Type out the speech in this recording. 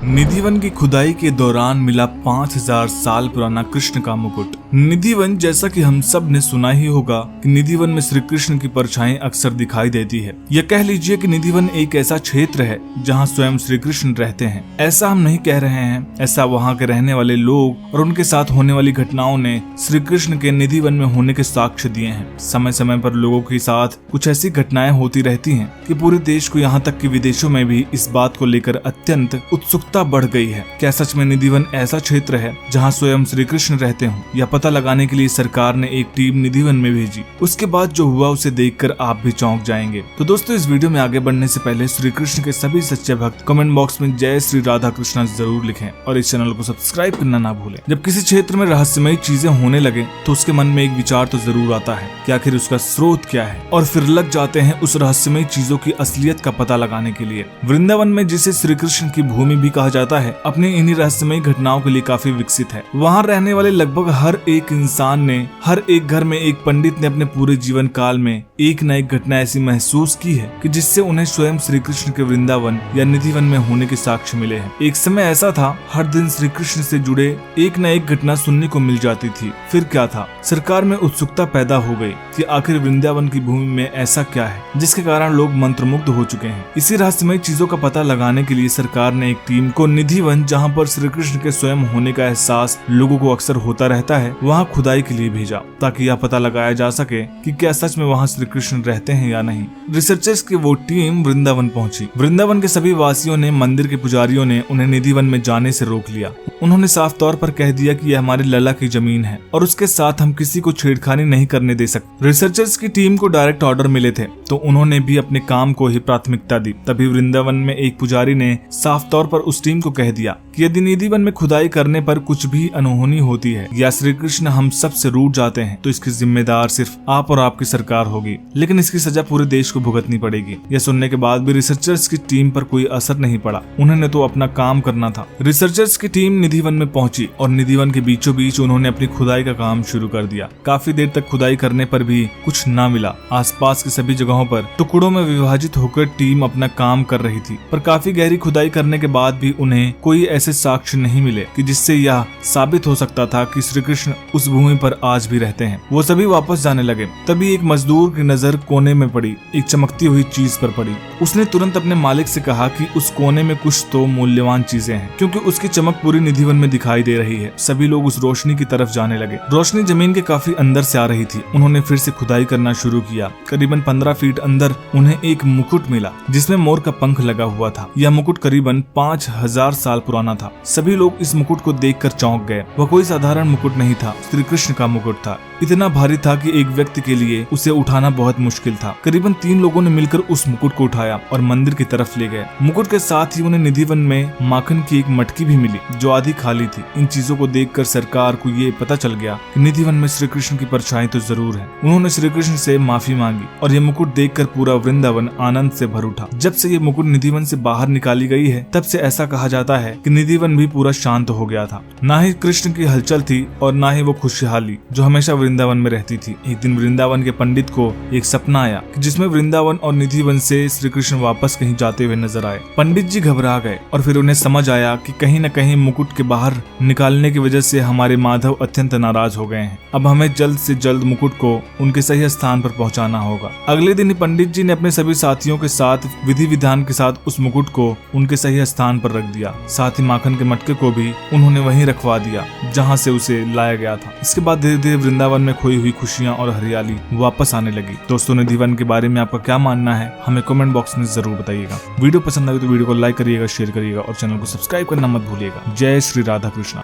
निधिवन की खुदाई के दौरान मिला 5000 साल पुराना कृष्ण का मुकुट। निधिवन, जैसा कि हम सब ने सुना ही होगा कि निधिवन में श्री कृष्ण की परछाई अक्सर दिखाई देती है। यह कह लीजिए कि निधिवन एक ऐसा क्षेत्र है जहां स्वयं श्री कृष्ण रहते हैं। ऐसा हम नहीं कह रहे हैं, ऐसा वहां के रहने वाले लोग और उनके साथ होने वाली घटनाओं ने श्री कृष्ण के निधिवन में होने के साक्ष्य दिए हैं। समय समय पर लोगों के साथ कुछ ऐसी घटनाएं होती रहती हैं कि पूरे देश को, यहाँ तक कि विदेशों में भी इस बात को लेकर अत्यंत उत्सुकता बढ़ गई है। क्या सच में निधिवन ऐसा क्षेत्र है जहां स्वयं श्री कृष्ण रहते हों? यह पता लगाने के लिए सरकार ने एक टीम निधिवन में भेजी। उसके बाद जो हुआ उसे देखकर आप भी चौंक जाएंगे। तो दोस्तों, इस वीडियो में आगे बढ़ने से पहले श्री कृष्ण के सभी सच्चे भक्त कमेंट बॉक्स में जय श्री राधा कृष्णा जरूर लिखें और इस चैनल को सब्सक्राइब करना ना भूलें। जब किसी क्षेत्र में रहस्यमय चीजें होने लगे तो उसके मन में एक विचार तो जरूर आता है कि आखिर उसका स्रोत क्या है, और फिर लग जाते हैं उस रहस्यमय चीजों की असलियत का पता लगाने के लिए। वृंदावन में, जिसे श्री कृष्ण की भूमि भी कहा जाता है, अपनी इन्हीं रहस्यमय घटनाओं के लिए काफी विकसित है। वहाँ रहने वाले लगभग हर एक इंसान ने, हर एक घर में एक पंडित ने अपने पूरे जीवन काल में एक न एक घटना ऐसी महसूस की है कि जिससे उन्हें स्वयं श्री कृष्ण के वृंदावन या निधिवन में होने के साक्ष्य मिले हैं। एक समय ऐसा था, हर दिन श्री कृष्ण से जुड़े एक न एक घटना सुनने को मिल जाती थी। फिर क्या था? सरकार में उत्सुकता पैदा हो गई कि आखिर वृंदावन की भूमि में ऐसा क्या है जिसके कारण लोग मंत्रमुग्ध हो चुके हैं। इसी रहस्यमय चीजों का पता लगाने के लिए सरकार ने एक टीम को निधिवन, जहाँ पर श्री कृष्ण के स्वयं होने का एहसास लोगों को अक्सर होता रहता है, वहाँ खुदाई के लिए भेजा ताकि यह पता लगाया जा सके कि क्या सच में वहाँ श्री कृष्ण रहते हैं या नहीं। रिसर्चर्स की वो टीम वृंदावन पहुंची। वृंदावन के सभी वासियों ने, मंदिर के पुजारियों ने उन्हें निधिवन में जाने से रोक लिया। उन्होंने साफ तौर पर कह दिया कि यह हमारे लला की जमीन है और उसके साथ हम किसी को छेड़खानी नहीं करने दे सकते। रिसर्चर्स की टीम को डायरेक्ट ऑर्डर मिले थे तो उन्होंने भी अपने काम को ही प्राथमिकता दी। तभी वृंदावन में एक पुजारी ने साफ तौर पर उस टीम को कह दिया कि यदि निधिवन में खुदाई करने पर कुछ भी अनहोनी होती है या श्री कृष्ण हम सब से रूठ जाते हैं तो इसकी जिम्मेदार सिर्फ आप और आपकी सरकार होगी, लेकिन इसकी सजा पूरे देश को भुगतनी पड़ेगी। यह सुनने के बाद भी रिसर्चर्स की टीम पर कोई असर नहीं पड़ा। उन्होंने तो अपना काम करना था। रिसर्चर्स की टीम निधिवन में पहुंची और निधिवन के बीचों बीच उन्होंने अपनी खुदाई का काम शुरू कर दिया। काफी देर तक खुदाई करने पर भी कुछ न मिला। आसपास की सभी जगहों पर टुकड़ों में विभाजित होकर टीम अपना काम कर रही थी, पर काफी गहरी खुदाई करने के बाद भी उन्हें कोई ऐसे साक्ष्य नहीं मिले कि जिससे यह साबित हो सकता था कि श्री कृष्ण उस भूमि पर आज भी रहते हैं। वो सभी वापस जाने लगे। तभी एक मजदूर की नजर कोने में पड़ी, एक चमकती हुई चीज पर पड़ी। उसने तुरंत अपने मालिक से कहा कि उस कोने में कुछ तो मूल्यवान चीजें हैं, क्योंकि उसकी चमक पूरी निधिवन में दिखाई दे रही है। सभी लोग उस रोशनी की तरफ जाने लगे। रोशनी जमीन के काफी अंदर से आ रही थी। उन्होंने फिर से खुदाई करना शुरू किया। करीबन 15 फीट अंदर उन्हें एक मुकुट मिला जिसमें मोर का पंख लगा हुआ था। यह मुकुट करीबन 5000 साल पुराना था। सभी लोग इस मुकुट को देखकर चौंक गए। वह कोई साधारण मुकुट नहीं था, श्री कृष्ण का मुकुट था। इतना भारी था कि एक व्यक्ति के लिए उसे उठाना बहुत मुश्किल था। करीबन 3 लोगों ने मिलकर उस मुकुट को उठाया और मंदिर की तरफ ले गए। मुकुट के साथ ही उन्हें निधिवन में माखन की एक मटकी भी मिली जो आधी खाली थी। इन चीजों को देखकर सरकार को ये पता चल गया कि निधिवन में श्री कृष्ण की परछाई तो जरूर है। उन्होंने श्री कृष्ण से माफी मांगी और ये मुकुट देखकर पूरा वृंदावन आनंद से भर उठा। जब से ये मुकुट निधिवन से बाहर निकाली गई है तब से ऐसा कहा जाता है कि निधिवन भी पूरा शांत हो गया था। ना ही कृष्ण की हलचल थी और ना ही वो खुशहाली जो हमेशा वृंदावन में रहती थी। एक दिन वृंदावन के पंडित को एक सपना आया कि जिसमें वृंदावन और निधिवन से श्री कृष्ण वापस कहीं जाते हुए नजर आए। पंडित जी घबरा गए और फिर उन्हें समझ आया कि कहीं न कहीं मुकुट के बाहर निकालने की वजह से हमारे माधव अत्यंत नाराज हो गए हैं। अब हमें जल्द से जल्द मुकुट को उनके सही स्थान पर पहुंचाना होगा। अगले दिन पंडित जी ने अपने सभी साथियों के साथ विधि विधान के साथ उस मुकुट को उनके सही स्थान पर रख दिया। साथ ही माखन के मटके को भी उन्होंने वहीं रखवा दिया जहाँ से उसे लाया गया था। इसके बाद धीरे धीरे वृंदावन में खोई हुई खुशियाँ और हरियाली वापस आने लगी। दोस्तों, निधिवन के बारे में आपका क्या मानना है हमें कमेंट बॉक्स में जरूर बताइएगा। वीडियो पसंद आई तो वीडियो को लाइक करिएगा, शेयर करिएगा और चैनल को सब्सक्राइब करना मत भूलिएगा। जय श्री राधा कृष्णा।